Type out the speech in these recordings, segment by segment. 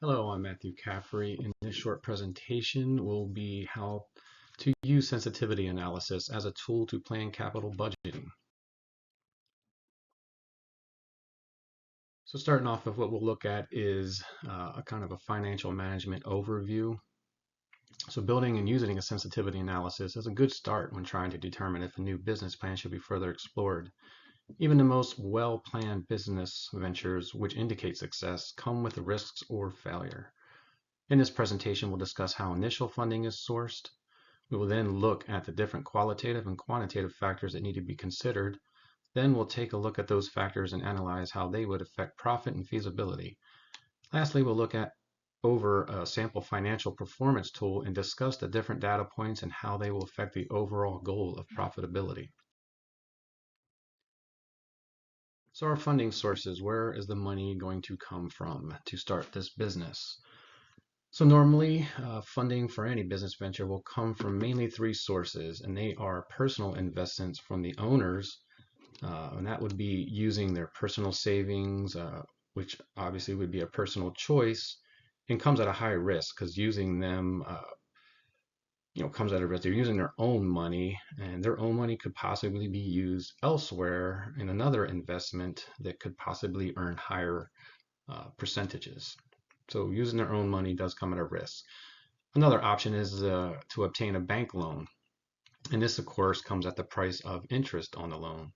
Hello, I'm Matthew Caffrey. In this short presentation will be how to use sensitivity analysis as a tool to plan capital budgeting. So starting off with what we'll look at is a kind of a financial management overview. So building and using a sensitivity analysis is a good start when trying to determine if a new business plan should be further explored. Even the most well-planned business ventures, which indicate success, come with risks or failure. In this presentation, we'll discuss how initial funding is sourced. We will then look at the different qualitative and quantitative factors that need to be considered. Then we'll take a look at those factors and analyze how they would affect profit and feasibility. Lastly, we'll look at over a sample financial performance tool and discuss the different data points and how they will affect the overall goal of profitability. So our funding sources, where is the money going to come from to start this business? So normally, funding for any business venture will come from mainly three sources, and they are personal investments from the owners, and that would be using their personal savings, which obviously would be a personal choice, and comes at a high risk because using them, comes at a risk. They're using their own money, and their own money could possibly be used elsewhere in another investment that could possibly earn higher percentages. So using their own money does come at a risk. Another option is to obtain a bank loan. And this, of course, comes at the price of interest on the loan.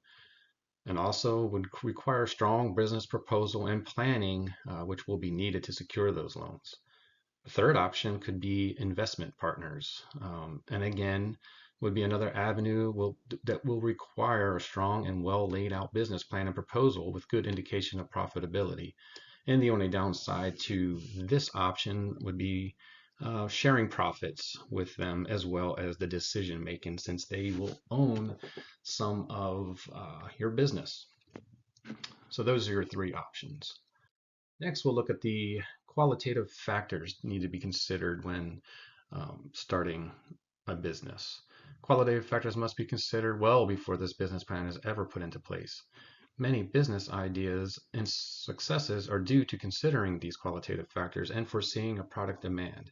And also would require strong business proposal and planning, which will be needed to secure those loans. The third option could be investment partners. And again, would be another avenue that will require a strong and well laid out business plan and proposal with good indication of profitability. And the only downside to this option would be sharing profits with them as well as the decision making, since they will own some of your business. So those are your three options. Next, we'll look at the qualitative factors that need to be considered when starting a business. Qualitative factors must be considered well before this business plan is ever put into place. Many business ideas and successes are due to considering these qualitative factors and foreseeing a product demand.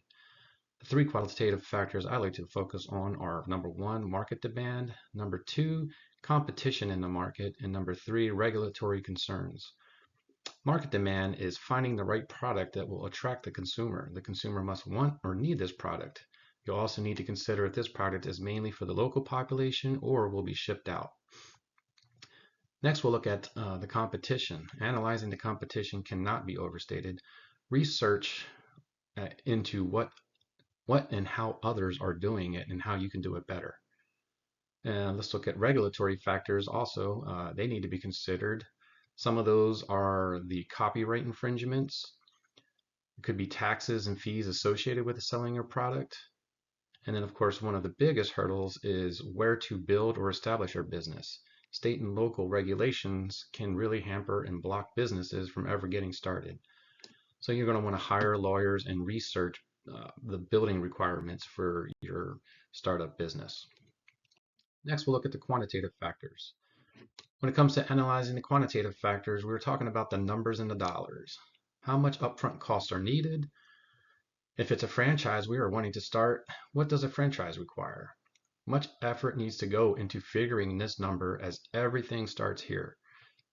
The three qualitative factors I like to focus on are number one, market demand, number two, competition in the market, and number three, regulatory concerns. Market demand is finding the right product that will attract the consumer. The consumer must want or need this product. You'll also need to consider if this product is mainly for the local population or will be shipped out. Next, we'll look at the competition. Analyzing the competition cannot be overstated. Research into what and how others are doing it and how you can do it better. And let's look at regulatory factors also. They need to be considered. Some of those are the copyright infringements. It could be taxes and fees associated with selling your product. And then, of course, one of the biggest hurdles is where to build or establish your business. State and local regulations can really hamper and block businesses from ever getting started. So you're going to want to hire lawyers and research the building requirements for your startup business. Next, we'll look at the quantitative factors. When it comes to analyzing the quantitative factors, we're talking about the numbers and the dollars. How much upfront costs are needed? If it's a franchise we are wanting to start, what does a franchise require? Much effort needs to go into figuring this number as everything starts here.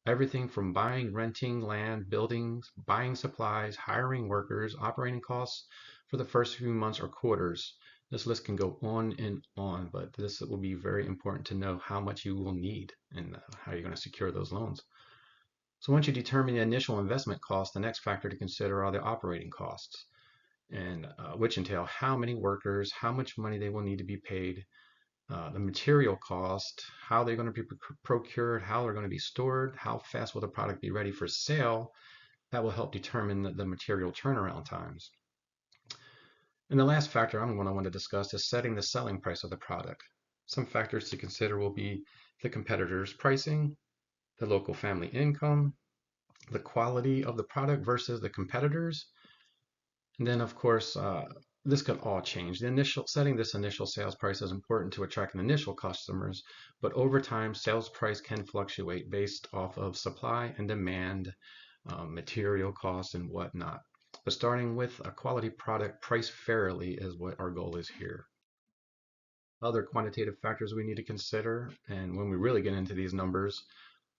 Everything from buying, renting land, buildings, buying supplies, hiring workers, operating costs for the first few months or quarters. This list can go on and on, but this will be very important to know how much you will need and how you're going to secure those loans. So once you determine the initial investment cost, the next factor to consider are the operating costs, and which entail how many workers, how much money they will need to be paid, the material cost, how they're going to be procured, how they're going to be stored, how fast will the product be ready for sale. That will help determine the material turnaround times. And the last factor I'm going to want to discuss is setting the selling price of the product. Some factors to consider will be the competitor's pricing, the local family income, the quality of the product versus the competitors, and then of course this could all change. Setting this initial sales price is important to attract initial customers, but over time, sales price can fluctuate based off of supply and demand, material costs, and whatnot. But starting with a quality product priced fairly is what our goal is here. Other quantitative factors we need to consider, and when we really get into these numbers,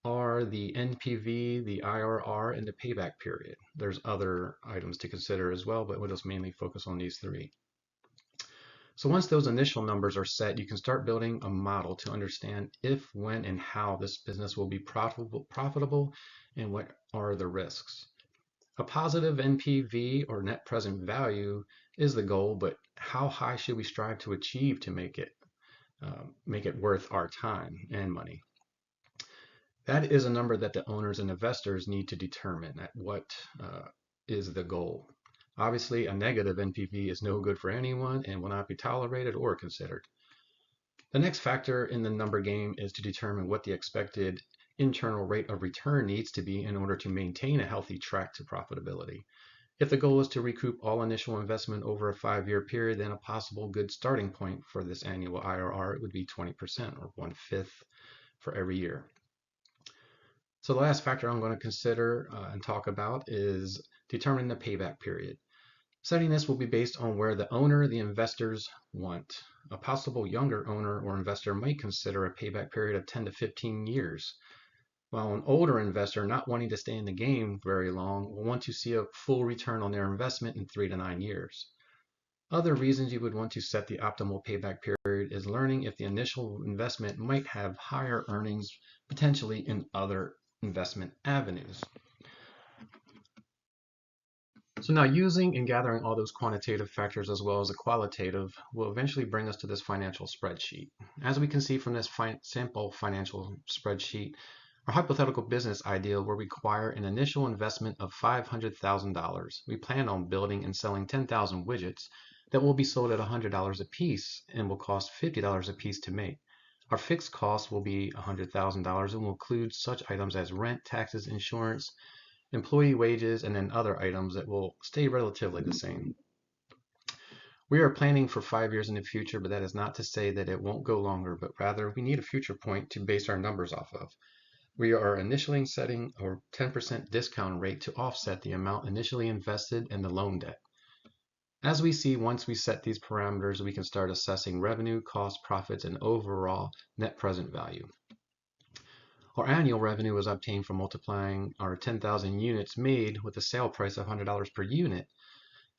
are the NPV, the IRR, and the payback period. There's other items to consider as well, but we'll just mainly focus on these three. So once those initial numbers are set, you can start building a model to understand if, when, and how this business will be profitable and what are the risks. A positive NPV or net present value is the goal, but how high should we strive to achieve to make it worth our time and money? That is a number that the owners and investors need to determine at what is the goal. Obviously, a negative NPV is no good for anyone and will not be tolerated or considered. The next factor in the number game is to determine what the expected internal rate of return needs to be in order to maintain a healthy track to profitability. If the goal is to recoup all initial investment over a 5-year period, then a possible good starting point for this annual IRR would be 20% or 1/5 for every year. So the last factor I'm going to consider and talk about is determining the payback period. Setting this will be based on where the owner, the investors want. A possible younger owner or investor might consider a payback period of 10 to 15 years, while an older investor not wanting to stay in the game very long will want to see a full return on their investment in 3 to 9 years. Other reasons you would want to set the optimal payback period is learning if the initial investment might have higher earnings potentially in other investment avenues. So now using and gathering all those quantitative factors as well as the qualitative will eventually bring us to this financial spreadsheet. As we can see from this sample financial spreadsheet, our hypothetical business idea will require an initial investment of $500,000. We plan on building and selling 10,000 widgets that will be sold at $100 a piece and will cost $50 a piece to make. Our fixed cost will be $100,000 and will include such items as rent, taxes, insurance, employee wages, and then other items that will stay relatively the same. We are planning for 5 years in the future, but that is not to say that it won't go longer, but rather we need a future point to base our numbers off of. We are initially setting a 10% discount rate to offset the amount initially invested in the loan debt. As we see, once we set these parameters, we can start assessing revenue, cost, profits, and overall net present value. Our annual revenue is obtained from multiplying our 10,000 units made with a sale price of $100 per unit,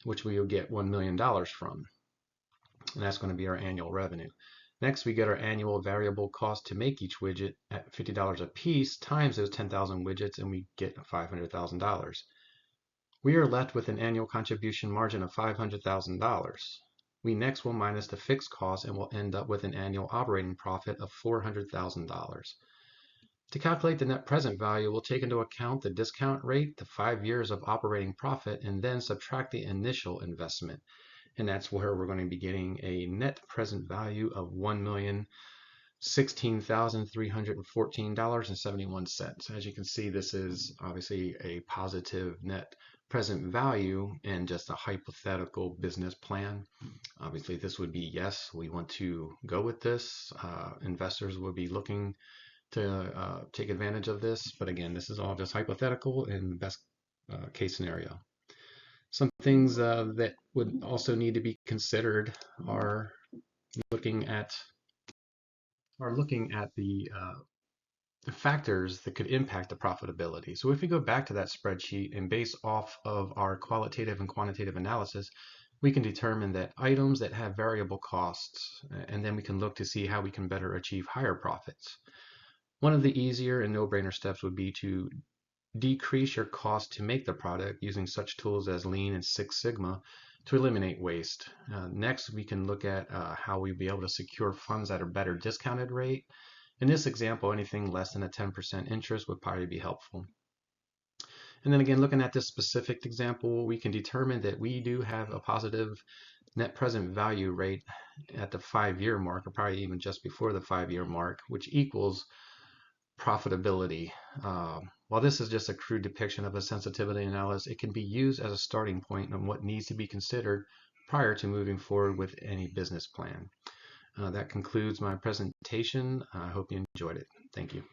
which we will get $1 million from. And that's going to be our annual revenue. Next, we get our annual variable cost to make each widget at $50 a piece times those 10,000 widgets, and we get $500,000. We are left with an annual contribution margin of $500,000. We next will minus the fixed cost and will end up with an annual operating profit of $400,000. To calculate the net present value, we'll take into account the discount rate, the 5 years of operating profit, and then subtract the initial investment. And that's where we're going to be getting a net present value of $1,016,314.71. As you can see, this is obviously a positive net present value and just a hypothetical business plan. Obviously, this would be yes, we want to go with this. Investors will be looking to take advantage of this, but again, this is all just hypothetical in the best case scenario. Some things that would also need to be considered are looking at the factors that could impact the profitability. So if we go back to that spreadsheet and base off of our qualitative and quantitative analysis, we can determine that items that have variable costs, and then we can look to see how we can better achieve higher profits. One of the easier and no-brainer steps would be to decrease your cost to make the product using such tools as Lean and Six Sigma to eliminate waste. Next, we can look at how we'd be able to secure funds at a better discounted rate. In this example, anything less than a 10% interest would probably be helpful. And then again, looking at this specific example, we can determine that we do have a positive net present value rate at the 5-year mark, or probably even just before the 5-year mark, which equals profitability. While this is just a crude depiction of a sensitivity analysis, it can be used as a starting point on what needs to be considered prior to moving forward with any business plan. That concludes my presentation. I hope you enjoyed it. Thank you.